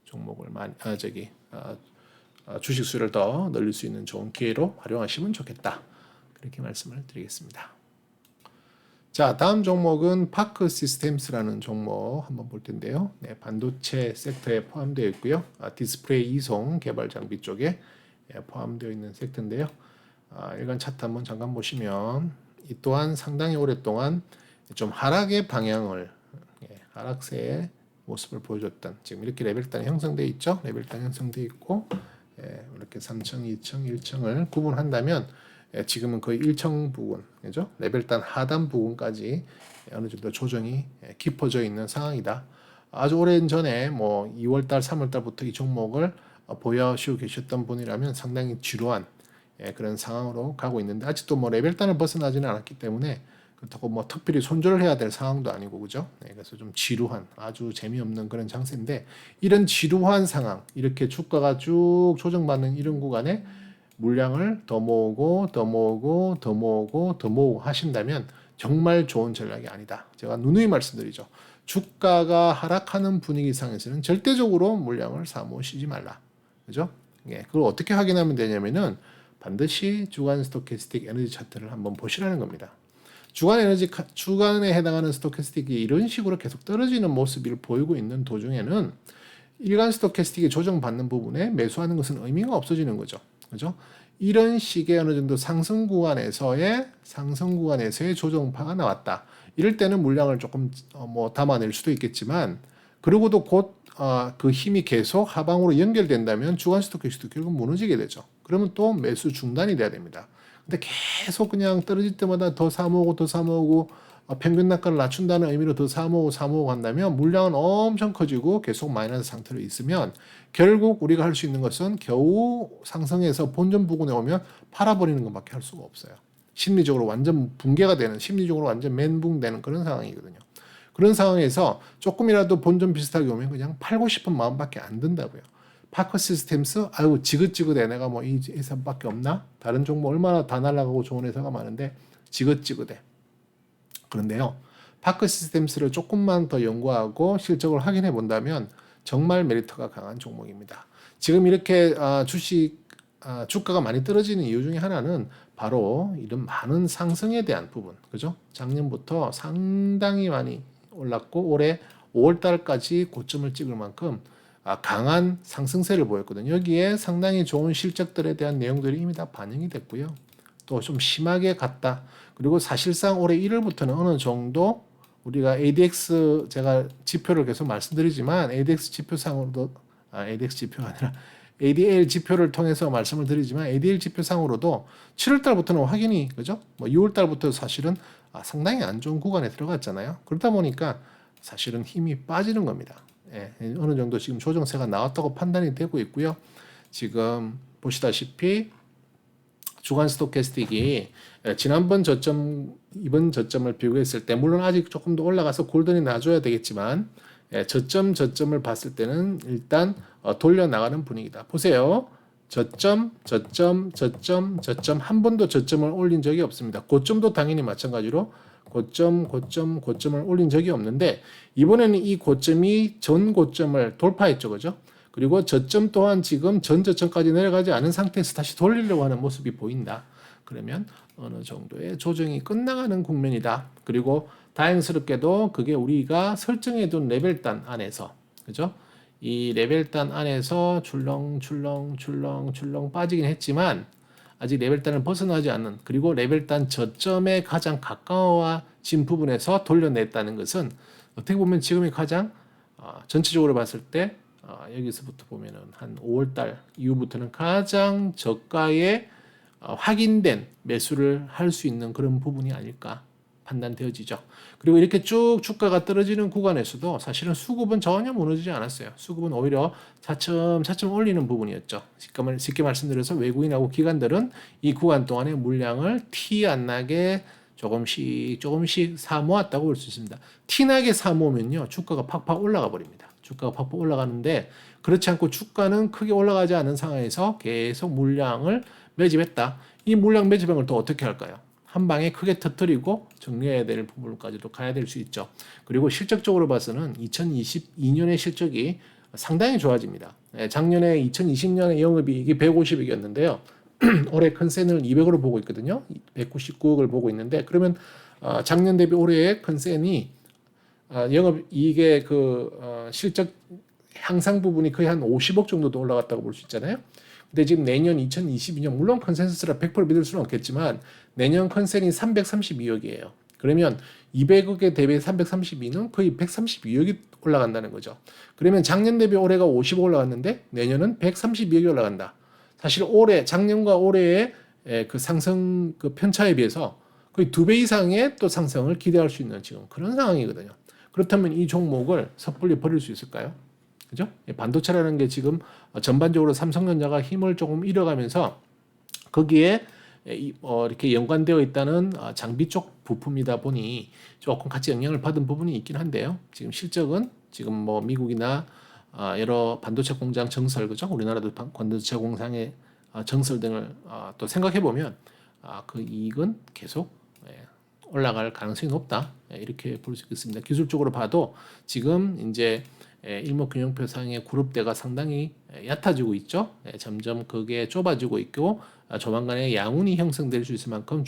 종목을 많이 주식 수를 더 늘릴 수 있는 좋은 기회로 활용하시면 좋겠다. 그렇게 말씀을 드리겠습니다. 자, 다음 종목은 파크 시스템스라는 종목 한번 볼 텐데요. 네, 반도체 섹터에 포함되어 있고요. 디스플레이 이송 개발 장비 쪽에 포함되어 있는 섹터인데요. 일간 차트 한번 잠깐 보시면 이 또한 상당히 오랫동안 좀 하락의 방향을 하락세의 모습을 보여줬던 지금 이렇게 레벨단이 형성되어 있죠. 레벨단이 형성되어 있고 이렇게 3층, 2층, 1층을 구분한다면 지금은 거의 1층 부분, 그죠? 레벨단 하단 부분까지 어느 정도 조정이 깊어져 있는 상황이다. 아주 오랜 전에 뭐 2월달, 3월달부터 이 종목을 보유하시고 계셨던 분이라면 상당히 지루한 그런 상황으로 가고 있는데 아직도 뭐 레벨단을 벗어나지는 않았기 때문에 그렇다고 뭐 특별히 손절을 해야 될 상황도 아니고 그죠? 그래서 좀 지루한 아주 재미없는 그런 장세인데 이런 지루한 상황 이렇게 주가가 쭉 조정받는 이런 구간에 물량을 더 모으고 더 모으고 더 모으고 더 모으고 하신다면 정말 좋은 전략이 아니다. 제가 누누이 말씀드리죠. 주가가 하락하는 분위기 상에서는 절대적으로 물량을 사모으시지 말라. 그죠? 그걸 어떻게 확인하면 되냐면은 반드시 주간 스토캐스틱 에너지 차트를 한번 보시라는 겁니다. 주간에 해당하는 스토캐스틱이 이런 식으로 계속 떨어지는 모습을 보이고 있는 도중에는 일간 스토캐스틱이 조정받는 부분에 매수하는 것은 의미가 없어지는 거죠. 그죠? 이런 식의 어느 정도 상승 구간에서의 조정파가 나왔다. 이럴 때는 물량을 조금 뭐 담아낼 수도 있겠지만 그러고도 곧 그 힘이 계속 하방으로 연결된다면 주간 스토캐스틱도 결국 무너지게 되죠. 그러면 또 매수 중단이 돼야 됩니다. 근데 계속 그냥 떨어질 때마다 더 사모으고 더 사모으고 평균 단가를 낮춘다는 의미로 더 사모으고 한다면 물량은 엄청 커지고 계속 마이너스 상태로 있으면 결국 우리가 할 수 있는 것은 겨우 상승해서 본전 부근에 오면 팔아버리는 것밖에 할 수가 없어요. 심리적으로 완전 붕괴가 되는, 심리적으로 완전 멘붕되는 그런 상황이거든요. 그런 상황에서 조금이라도 본전 비슷하게 오면 그냥 팔고 싶은 마음밖에 안 든다고요. 파커 시스템스, 아유 지긋지긋해, 내가 뭐 이 회사밖에 없나? 다른 종목 얼마나 다 날아가고 좋은 회사가 많은데 지긋지긋해. 그런데요, 파크 시스템스를 조금만 더 연구하고 실적을 확인해 본다면 정말 메리트가 강한 종목입니다. 지금 이렇게 주가가 많이 떨어지는 이유 중에 하나는 바로 이런 많은 상승에 대한 부분, 그죠? 작년부터 상당히 많이 올랐고 올해 5월달까지 고점을 찍을 만큼 강한 상승세를 보였거든요. 여기에 상당히 좋은 실적들에 대한 내용들이 이미 다 반영이 됐고요. 또 좀 심하게 갔다. 그리고 사실상 올해 1월부터는 어느 정도 우리가 ADX 제가 지표를 계속 말씀드리지만 ADX 지표상으로도 ADX 지표가 아니라 ADL 지표를 통해서 말씀을 드리지만 ADL 지표상으로도 7월 달부터는 확연히 그죠? 뭐 6월 달부터 사실은 상당히 안 좋은 구간에 들어갔잖아요. 그러다 보니까 사실은 힘이 빠지는 겁니다. 어느 정도 지금 조정세가 나왔다고 판단이 되고 있고요. 지금 보시다시피 주간 스토캐스틱이 지난번 저점, 이번 저점을 비교했을 때 물론 아직 조금 더 올라가서 골든이 나줘야 되겠지만 저점을 봤을 때는 일단 돌려 나가는 분위기다. 보세요. 저점 한 번도 저점을 올린 적이 없습니다. 고점도 당연히 마찬가지로 고점을 올린 적이 없는데 이번에는 이 고점이 전 고점을 돌파했죠. 그죠? 그리고 저점 또한 지금 전 저점까지 내려가지 않은 상태에서 다시 돌리려고 하는 모습이 보인다. 그러면 어느 정도의 조정이 끝나가는 국면이다. 그리고 다행스럽게도 그게 우리가 설정해둔 레벨단 안에서, 그죠? 이 레벨단 안에서 출렁출렁 빠지긴 했지만 아직 레벨단을 벗어나지 않는, 그리고 레벨단 저점에 가장 가까워진 부분에서 돌려냈다는 것은 어떻게 보면 지금이 가장 전체적으로 봤을 때 여기서부터 보면은 한 5월달 이후부터는 가장 저가에 확인된 매수를 할 수 있는 그런 부분이 아닐까 판단되어지죠. 그리고 이렇게 쭉 주가가 떨어지는 구간에서도 사실은 수급은 전혀 무너지지 않았어요. 수급은 오히려 차츰 올리는 부분이었죠. 쉽게 말씀드려서 외국인하고 기관들은 이 구간 동안에 물량을 티 안 나게 조금씩 사모았다고 볼 수 있습니다. 티나게 사모으면요 주가가 팍팍 올라가 버립니다. 주가가 팍팍 올라가는데 그렇지 않고 주가는 크게 올라가지 않은 상황에서 계속 물량을 매집했다. 이 물량 매집을 또 어떻게 할까요? 한 방에 크게 터뜨리고 정리해야 될 부분까지도 가야 될 수 있죠. 그리고 실적적으로 봐서는 2022년의 실적이 상당히 좋아집니다. 작년에 2020년에 영업이익이 150억이었는데요. 올해 컨센을 200으로 보고 있거든요. 199억을 보고 있는데 그러면 작년 대비 올해의 컨센이 영업이익의 실적 향상 부분이 거의 한 50억 정도도 올라갔다고 볼 수 있잖아요. 근데 지금 내년 2022년 물론 컨센서스라 100% 믿을 수는 없겠지만 내년 컨센이 332억이에요. 그러면 200억에 대비 332는 거의 132억이 올라간다는 거죠. 그러면 작년 대비 올해가 50억 올라갔는데 내년은 132억이 올라간다. 사실 올해 작년과 올해의 그 상승 그 편차에 비해서 거의 2배 이상의 또 상승을 기대할 수 있는 지금 그런 상황이거든요. 그렇다면 이 종목을 섣불리 버릴 수 있을까요? 그죠? 반도체라는 게 지금 전반적으로 삼성전자가 힘을 조금 잃어가면서 거기에 이렇게 연관되어 있다는 장비 쪽 부품이다 보니 조금 같이 영향을 받은 부분이 있긴 한데요. 지금 실적은 지금 뭐 미국이나 여러 반도체 공장 정설, 그죠? 우리나라도 반도체 공장의 정설 등을 또 생각해 보면 그 이익은 계속 올라갈 가능성이 높다. 이렇게 볼 수 있겠습니다. 기술적으로 봐도 지금 이제 일목균형표상의 그룹대가 상당히 얕아지고 있죠. 점점 그게 좁아지고 있고 조만간에 양운이 형성될 수 있을 만큼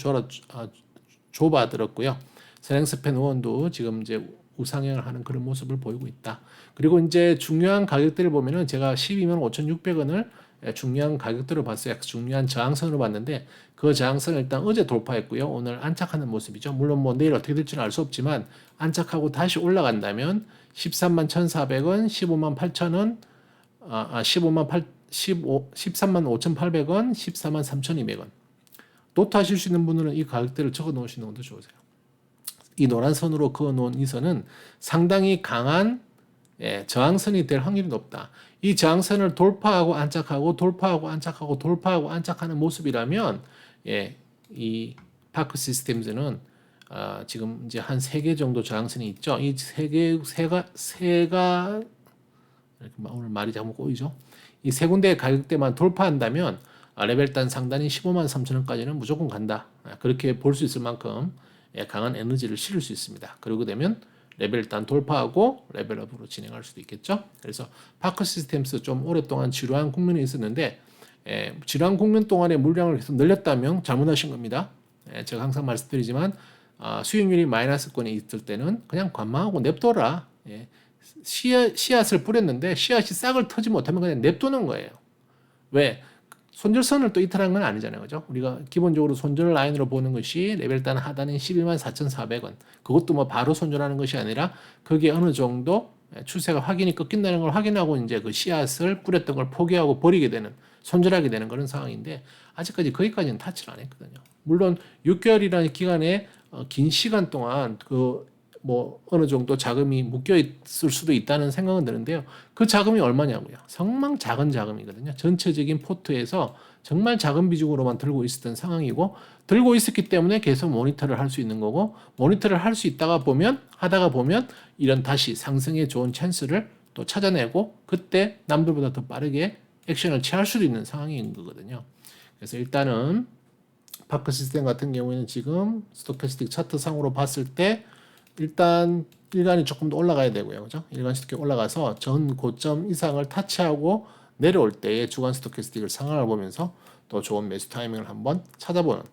좁아들었고요. 세랭스펜 의원도 지금 이제 우상향을 하는 그런 모습을 보이고 있다. 그리고 이제 중요한 가격대를 보면은 제가 12만 5,600원을 중요한 가격대로 봤어요. 중요한 저항선으로 봤는데 그 저항선을 일단 어제 돌파했고요. 오늘 안착하는 모습이죠. 물론 뭐 내일 어떻게 될지는 알 수 없지만 안착하고 다시 올라간다면 13만 1,400원, 15만 8천원, 13만 5,800원, 14만 3,200원. 노트 하실 수 있는 분들은 이 가격대를 적어 놓으시는 것도 좋으세요. 이 노란 선으로 그어 놓은 이 선은 상당히 강한 저항선이 될 확률이 높다. 이 저항선을 돌파하고 안착하고 돌파하고 안착하고 돌파하고 안착하는 모습이라면 이 파크 시스템즈는 지금 이제 한 3개 정도 저항선이 있죠. 이 세가 이렇게 오늘 말이 잘못 꼬이죠. 이 세 군데의 가격대만 돌파한다면 레벨단 상단이 15만 3천원까지는 무조건 간다. 그렇게 볼 수 있을 만큼 강한 에너지를 실을 수 있습니다. 그러고 되면 레벨단 돌파하고 레벨업으로 진행할 수도 있겠죠. 그래서 파크 시스템스 좀 오랫동안 지루한 국면이 있었는데 지루한 국면 동안의 물량을 계속 늘렸다면 잘못하신 겁니다. 제가 항상 말씀드리지만 수익률이 마이너스권에 있을 때는 그냥 관망하고 냅둬라. 씨앗을 뿌렸는데 씨앗이 싹을 터지 못하면 그냥 냅두는 거예요. 왜? 손절선을 또 이탈한 건 아니잖아요. 그죠? 우리가 기본적으로 손절 라인으로 보는 것이 레벨단 하단인 12만 4,400원. 그것도 뭐 바로 손절하는 것이 아니라 그게 어느 정도 추세가 확인이 꺾인다는 걸 확인하고 이제 그 씨앗을 뿌렸던 걸 포기하고 버리게 되는, 손절하게 되는 그런 상황인데 아직까지 거기까지는 타치를 안 했거든요. 물론 6개월이라는 기간에 긴 시간 동안 뭐 어느 정도 자금이 묶여 있을 수도 있다는 생각은 드는데요. 그 자금이 얼마냐고요? 정말 작은 자금이거든요. 전체적인 포트에서 정말 작은 비중으로만 들고 있었던 상황이고 들고 있었기 때문에 계속 모니터를 할 수 있는 거고 모니터를 할 수 있다가 하다가 보면 이런 다시 상승에 좋은 찬스를 또 찾아내고 그때 남들보다 더 빠르게 액션을 취할 수도 있는 상황인 거거든요. 그래서 일단은 파크 시스템 같은 경우에는 지금 스토캐스틱 차트 상으로 봤을 때 일단 일간이 조금 더 올라가야 되고요. 그죠? 일간 스토캐 올라가서 전 고점 이상을 타치하고 내려올 때의 주간 스토캐스틱을 상황을 보면서 또 좋은 매수 타이밍을 한번 찾아보는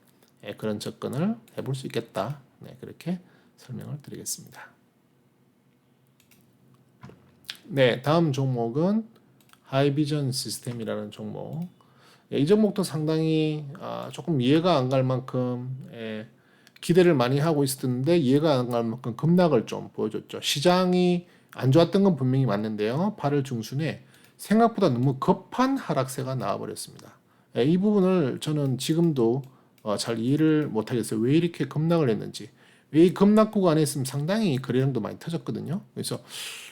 그런 접근을 해볼 수 있겠다. 그렇게 설명을 드리겠습니다. 네, 다음 종목은 하이비전 시스템이라는 종목. 이 종목도 상당히 조금 이해가 안 갈 만큼 기대를 많이 하고 있었는데 이해가 안 갈 만큼 급락을 좀 보여줬죠. 시장이 안 좋았던 건 분명히 맞는데요. 8월 중순에 생각보다 너무 급한 하락세가 나와버렸습니다. 이 부분을 저는 지금도 잘 이해를 못하겠어요. 왜 이렇게 급락을 했는지. 왜 이 급락 구간에 있으면 상당히 거래량도 많이 터졌거든요. 그래서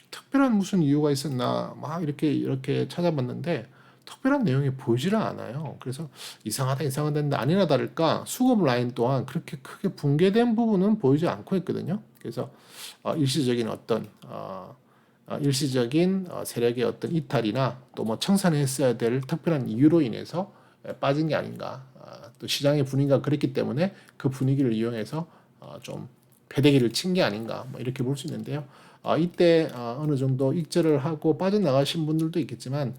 특별한 무슨 이유가 있었나 막 이렇게 찾아봤는데 특별한 내용이 보이지를 않아요. 그래서 이상하다 했는데 아니나 다를까 수급 라인 또한 그렇게 크게 붕괴된 부분은 보이지 않고 있거든요. 그래서 일시적인 세력의 어떤 이탈이나 또 뭐 청산했어야 될 특별한 이유로 인해서 빠진 게 아닌가. 또 시장의 분위기가 그랬기 때문에 그 분위기를 이용해서 좀 패대기를 친 게 아닌가 뭐 이렇게 볼 수 있는데요. 이때 어느 정도 익절을 하고 빠져나가신 분들도 있겠지만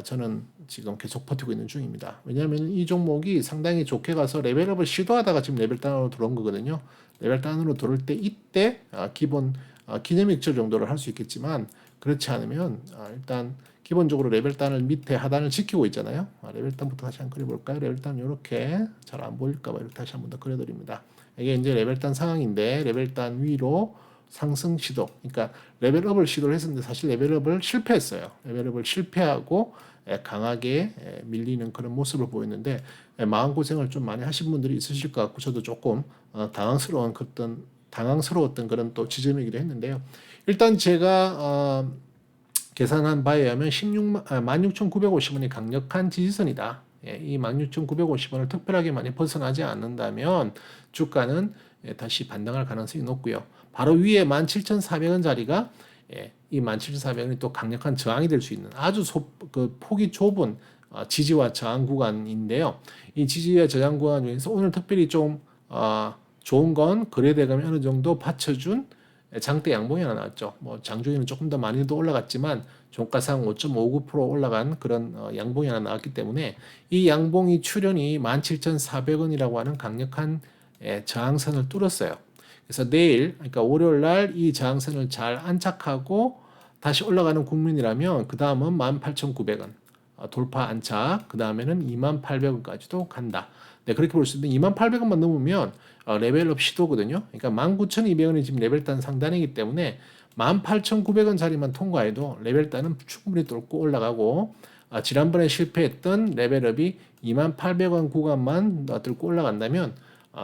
저는 지금 계속 버티고 있는 중입니다. 왜냐하면 이 종목이 상당히 좋게 가서 레벨업을 시도하다가 지금 레벨 다운으로 들어온 거거든요. 레벨 다운으로 들어올 때 이때 기본 기념 익절 정도를 할 수 있겠지만 그렇지 않으면 일단 기본적으로 레벨 단을 밑에 하단을 지키고 있잖아요. 레벨 단부터 다시 한번 그려볼까요? 레벨 단 이렇게 잘 안 보일까봐 이렇게 다시 한번 더 그려드립니다. 이게 이제 레벨 단 상황인데 레벨 단 위로 상승 시도. 그러니까 레벨업을 시도를 했었는데 사실 레벨업을 실패했어요. 레벨업을 실패하고 강하게 밀리는 그런 모습을 보였는데 마음고생을 좀 많이 하신 분들이 있으실 것 같고 저도 조금 당황스러웠던 그런 또 지점이기도 했는데요. 일단 제가 계산한 바에 의하면 16,950원이 강력한 지지선이다. 이 16,950원을 특별하게 많이 벗어나지 않는다면 주가는 다시 반등할 가능성이 높고요. 바로 위에 17,400원 자리가 이 17,400원이 또 강력한 저항이 될 수 있는 아주 폭이 좁은 지지와 저항 구간인데요. 이 지지와 저항 구간 중에서 오늘 특별히 좀 좋은 건 거래대금이 어느 정도 받쳐준 장대 양봉이 하나 나왔죠. 뭐 장중에는 조금 더 많이 더 올라갔지만 종가상 5.59% 올라간 그런 양봉이 하나 나왔기 때문에 이 양봉이 출현이 17,400원이라고 하는 강력한 저항선을 뚫었어요. 그래서 내일, 그러니까 월요일 날 이 저항선을 잘 안착하고 다시 올라가는 국면이라면 그 다음은 18,900원 돌파 안착, 그 다음에는 28,000원까지도 간다. 네, 그렇게 볼 수 있는데 28,000원만 넘으면 레벨업 시도거든요. 그러니까 19,200원이 지금 레벨단 상단이기 때문에 18,900원 자리만 통과해도 레벨단은 충분히 뚫고 올라가고 지난번에 실패했던 레벨업이 28,000원 구간만 뚫고 올라간다면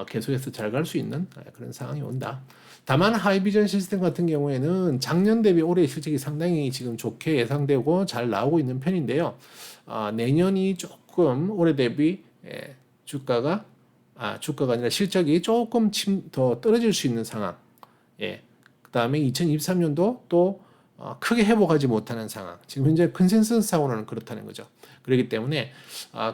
계속해서 잘 갈 수 있는 그런 상황이 온다. 다만 하이비전 시스템 같은 경우에는 작년 대비 올해 실적이 상당히 지금 좋게 예상되고 잘 나오고 있는 편인데요. 내년이 조금 올해 대비 주가가 아니라 실적이 조금 더 떨어질 수 있는 상황. 그 다음에 2023년도 또 크게 회복하지 못하는 상황. 지금 현재 컨센서스상으로는 그렇다는 거죠. 그렇기 때문에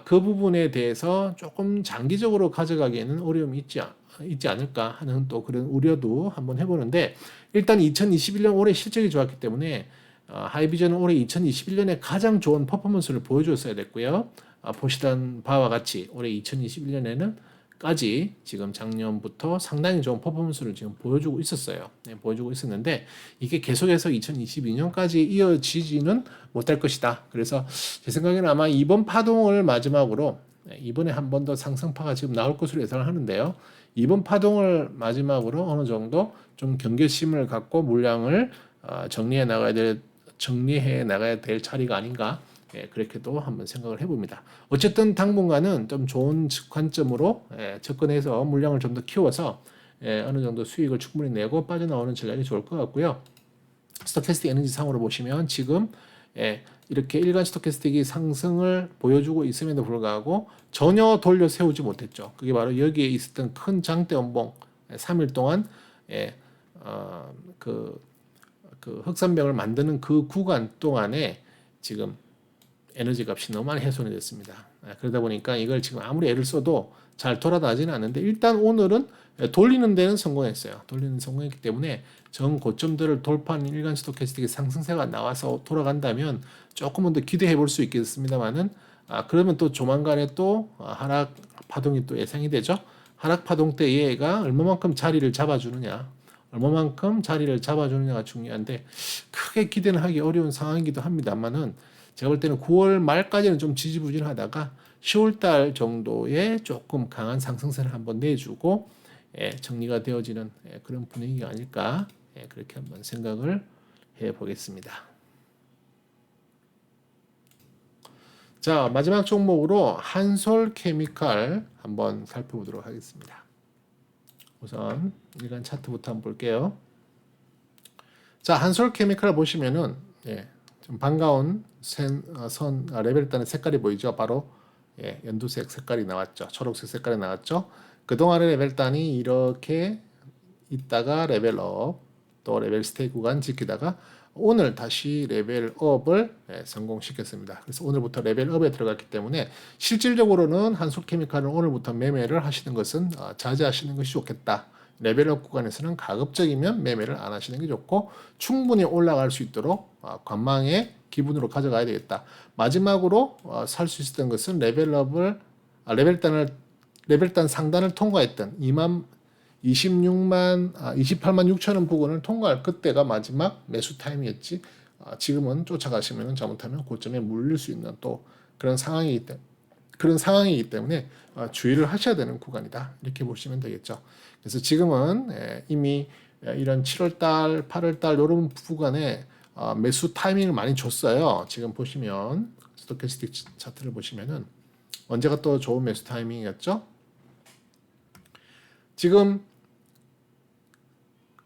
그 부분에 대해서 조금 장기적으로 가져가기에는 어려움이 있지 않을까 하는 또 그런 우려도 한번 해보는데 일단 2021년 올해 실적이 좋았기 때문에 하이비전은 올해 2021년에 가장 좋은 퍼포먼스를 보여줬어야 됐고요. 보시던 바와 같이 올해 2021년에는 까지 지금 작년부터 상당히 좋은 퍼포먼스를 지금 보여주고 있었어요. 보여주고 있었는데 이게 계속해서 2022년까지 이어지지는 못할 것이다. 그래서 제 생각에는 아마 이번 파동을 마지막으로 이번에 한 번 더 상승파가 지금 나올 것으로 예상을 하는데요. 이번 파동을 마지막으로 어느 정도 좀 경계심을 갖고 물량을 정리해 나가야 될 차례가 아닌가. 그렇게도 한번 생각을 해봅니다. 어쨌든 당분간은 좀 좋은 관점으로 접근해서 물량을 좀 더 키워서 어느 정도 수익을 충분히 내고 빠져나오는 전략이 좋을 것 같고요. 스토캐스틱 에너지 상으로 보시면 지금 이렇게 일간 스토캐스틱이 상승을 보여주고 있음에도 불구하고 전혀 돌려 세우지 못했죠. 그게 바로 여기에 있었던 큰 장대 원봉 3일 동안 그 흑산병을 만드는 그 구간 동안에 지금 에너지 값이 너무 많이 훼손이 됐습니다. 그러다 보니까 이걸 지금 아무리 애를 써도 잘 돌아나지는 않는데 일단 오늘은 돌리는 데는 성공했어요. 돌리는 성공했기 때문에 전 고점들을 돌파하는 일간 스토캐스틱의 상승세가 나와서 돌아간다면 조금은 더 기대해 볼 수 있겠습니다만은 그러면 또 조만간에 또 하락 파동이 또 예상이 되죠. 하락 파동 때 얘가 얼마만큼 자리를 잡아주느냐가 중요한데 크게 기대는 하기 어려운 상황이기도 합니다만은 제가 볼 때는 9월 말까지는 좀 지지부진하다가 10월 달 정도에 조금 강한 상승세를 한번 내주고 정리가 되어지는 그런 분위기가 아닐까 그렇게 한번 생각을 해보겠습니다. 자, 마지막 종목으로 한솔케미칼 한번 살펴보도록 하겠습니다. 우선 일간 차트부터 한번 볼게요. 자, 한솔케미칼 보시면은 좀 반가운 레벨단의 색깔이 보이죠. 바로 연두색 색깔이 나왔죠. 초록색 색깔이 나왔죠. 그동안의 레벨단이 이렇게 있다가 레벨업 또 레벨 스테이 구간 지키다가 오늘 다시 레벨업을 성공시켰습니다. 그래서 오늘부터 레벨업에 들어갔기 때문에 실질적으로는 한솔케미칼은 오늘부터 매매를 하시는 것은 자제하시는 것이 좋겠다. 레벨업 구간에서는 가급적이면 매매를 안 하시는 게 좋고 충분히 올라갈 수 있도록 관망에 기분으로 가져가야 되겠다. 마지막으로 살 수 있었던 것은 레벨단 상단을 통과했던 28만 6천 원 부근을 통과할 그때가 마지막 매수 타임이었지. 지금은 쫓아가시면 잘못하면 고점에 물릴 수 있는 또 그런 상황이기 때문에 주의를 하셔야 되는 구간이다. 이렇게 보시면 되겠죠. 그래서 지금은 이미 이런 7월달, 8월달 이런 구간에 매수 타이밍을 많이 줬어요. 지금 보시면 스토캐스틱 차트를 보시면은 언제가 또 좋은 매수 타이밍이었죠? 지금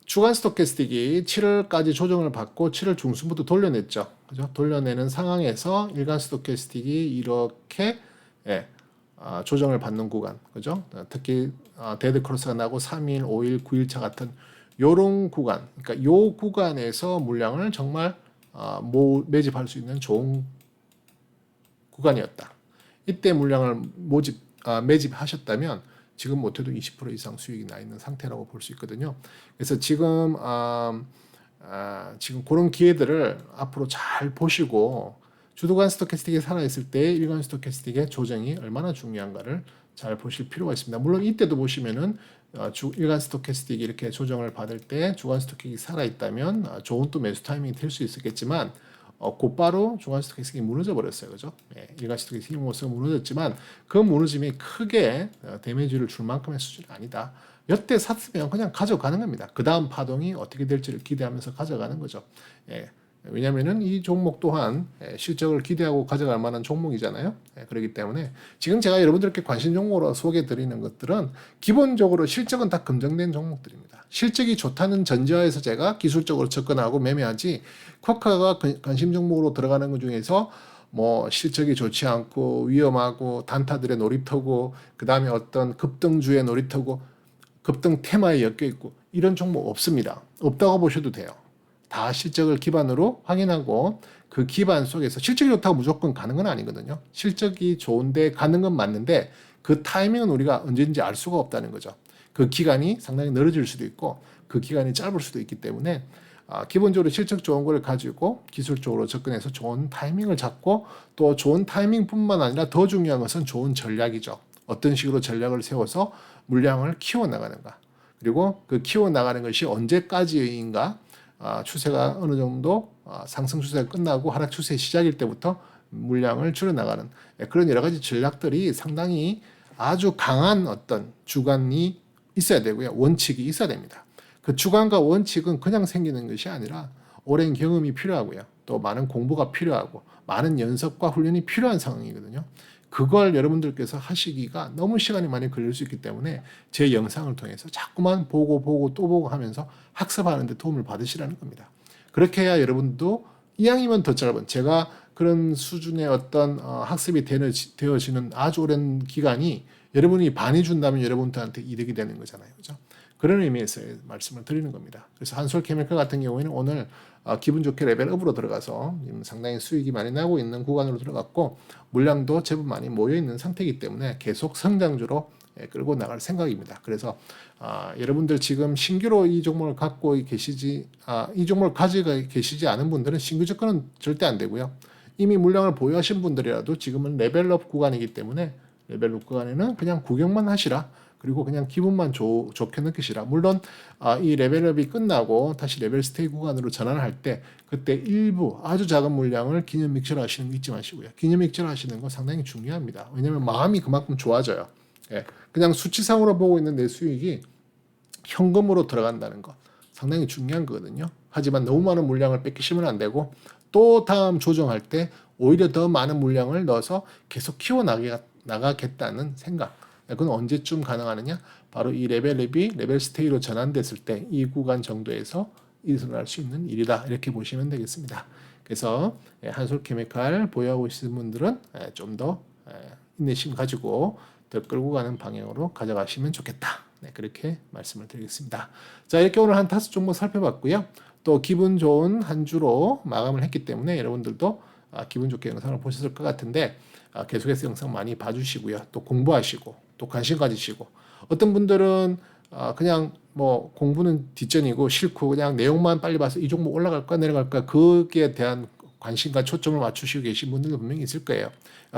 주간 스토캐스틱이 7월까지 조정을 받고 7월 중순부터 돌려냈죠. 그죠? 돌려내는 상황에서 일간 스토캐스틱이 이렇게 조정을 받는 구간, 그죠? 특히 데드 크로스가 나고 3일, 5일, 9일차 같은 요런 구간, 그러니까 요 구간에서 물량을 정말 매집할 수 있는 좋은 구간이었다. 이때 물량을 매집하셨다면 지금 못해도 20% 이상 수익이 나 있는 상태라고 볼 수 있거든요. 그래서 지금 그런 기회들을 앞으로 잘 보시고 주도간 스토캐스틱이 살아있을 때 일간 스토캐스틱의 조정이 얼마나 중요한가를 잘 보실 필요가 있습니다. 물론 이때도 보시면은 일간 스토캐스틱이 이렇게 조정을 받을 때 주간 스토캐스틱이 살아있다면 좋은 또 매수 타이밍이 될 수 있었겠지만 곧바로 주간 스토캐스틱이 무너져 버렸어요. 그죠? 일간 스토캐스틱이 힘으로써 무너졌지만 그 무너짐이 크게 데미지를 줄 만큼의 수준이 아니다. 여태 샀으면 그냥 가져가는 겁니다. 그 다음 파동이 어떻게 될지를 기대하면서 가져가는 거죠. 왜냐면은 이 종목 또한 실적을 기대하고 가져갈 만한 종목이잖아요. 그렇기 때문에 지금 제가 여러분들께 관심 종목으로 소개해 드리는 것들은 기본적으로 실적은 다 검증된 종목들입니다. 실적이 좋다는 전제하에서 제가 기술적으로 접근하고 매매하지, 쿼카가 관심 종목으로 들어가는 것 중에서 뭐 실적이 좋지 않고 위험하고 단타들의 놀이터고 그 다음에 어떤 급등주의 놀이터고 급등 테마에 엮여 있고 이런 종목 없습니다. 없다고 보셔도 돼요. 다 실적을 기반으로 확인하고 그 기반 속에서 실적이 좋다고 무조건 가는 건 아니거든요. 실적이 좋은데 가는 건 맞는데 그 타이밍은 우리가 언제인지 알 수가 없다는 거죠. 그 기간이 상당히 늘어질 수도 있고 그 기간이 짧을 수도 있기 때문에 기본적으로 실적 좋은 걸 가지고 기술적으로 접근해서 좋은 타이밍을 잡고 또 좋은 타이밍뿐만 아니라 더 중요한 것은 좋은 전략이죠. 어떤 식으로 전략을 세워서 물량을 키워나가는가. 그리고 그 키워나가는 것이 언제까지인가. 추세가 어느 정도 상승 추세가 끝나고 하락 추세 시작일 때부터 물량을 줄여나가는 그런 여러 가지 전략들이 상당히 아주 강한 어떤 주관이 있어야 되고요. 원칙이 있어야 됩니다. 그 주관과 원칙은 그냥 생기는 것이 아니라 오랜 경험이 필요하고요. 또 많은 공부가 필요하고 많은 연습과 훈련이 필요한 상황이거든요. 그걸 여러분들께서 하시기가 너무 시간이 많이 걸릴 수 있기 때문에 제 영상을 통해서 자꾸만 보고 또 보고 하면서 학습하는 데 도움을 받으시라는 겁니다. 그렇게 해야 여러분도 이왕이면 더 짧은 제가 그런 수준의 어떤 학습이 되어지는 아주 오랜 기간이 여러분이 많이 준다면 여러분들한테 이득이 되는 거잖아요. 그죠? 그런 의미에서 말씀을 드리는 겁니다. 그래서 한솔케미칼 같은 경우에는 오늘 기분 좋게 레벨업으로 들어가서 상당히 수익이 많이 나고 있는 구간으로 들어갔고 물량도 제법 많이 모여 있는 상태이기 때문에 계속 성장주로 끌고 나갈 생각입니다. 그래서 여러분들 지금 신규로 이 종목을 갖고 계시지 이 종목을 가지고 계시지 않은 분들은 신규 접근은 절대 안 되고요. 이미 물량을 보유하신 분들이라도 지금은 레벨업 구간이기 때문에 레벨업 구간에는 그냥 구경만 하시라. 그리고 그냥 기분만 좋게 느끼시라. 물론 이 레벨업이 끝나고 다시 레벨 스테이 구간으로 전환할 때 그때 일부 아주 작은 물량을 기념 믹처를 하시는 거 잊지 마시고요. 기념 믹처를 하시는 거 상당히 중요합니다. 왜냐하면 마음이 그만큼 좋아져요. 그냥 수치상으로 보고 있는 내 수익이 현금으로 들어간다는 거 상당히 중요한 거거든요. 하지만 너무 많은 물량을 뺏기시면 안 되고 또 다음 조정할 때 오히려 더 많은 물량을 넣어서 계속 키워나가겠다는 생각. 그건 언제쯤 가능하느냐? 바로 이 레벨업이 레벨 스테이로 전환됐을 때 이 구간 정도에서 일어날 수 있는 일이다. 이렇게 보시면 되겠습니다. 그래서 한솔케미칼 보유하고 있는 분들은 좀 더 인내심 가지고 더 끌고 가는 방향으로 가져가시면 좋겠다. 그렇게 말씀을 드리겠습니다. 자, 이렇게 오늘 한 5종목 살펴봤고요. 또 기분 좋은 한 주로 마감을 했기 때문에 여러분들도 기분 좋게 영상을 보셨을 것 같은데 계속해서 영상 많이 봐주시고요. 또 공부하시고 또 관심 가지시고 어떤 분들은 그냥 뭐 공부는 뒷전이고 싫고 그냥 내용만 빨리 봐서 이 종목 올라갈까 내려갈까 거기에 대한 관심과 초점을 맞추시고 계신 분들도 분명히 있을 거예요.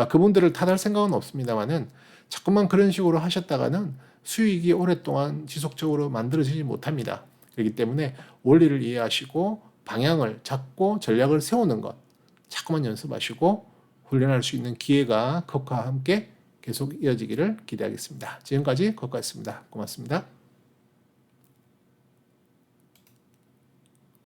그분들을 탓할 생각은 없습니다만은 자꾸만 그런 식으로 하셨다가는 수익이 오랫동안 지속적으로 만들어지지 못합니다. 그렇기 때문에 원리를 이해하시고 방향을 잡고 전략을 세우는 것 자꾸만 연습하시고 훈련할 수 있는 기회가 그것과 함께 계속 이어지기를 기대하겠습니다. 지금까지 그것이었습니다. 고맙습니다.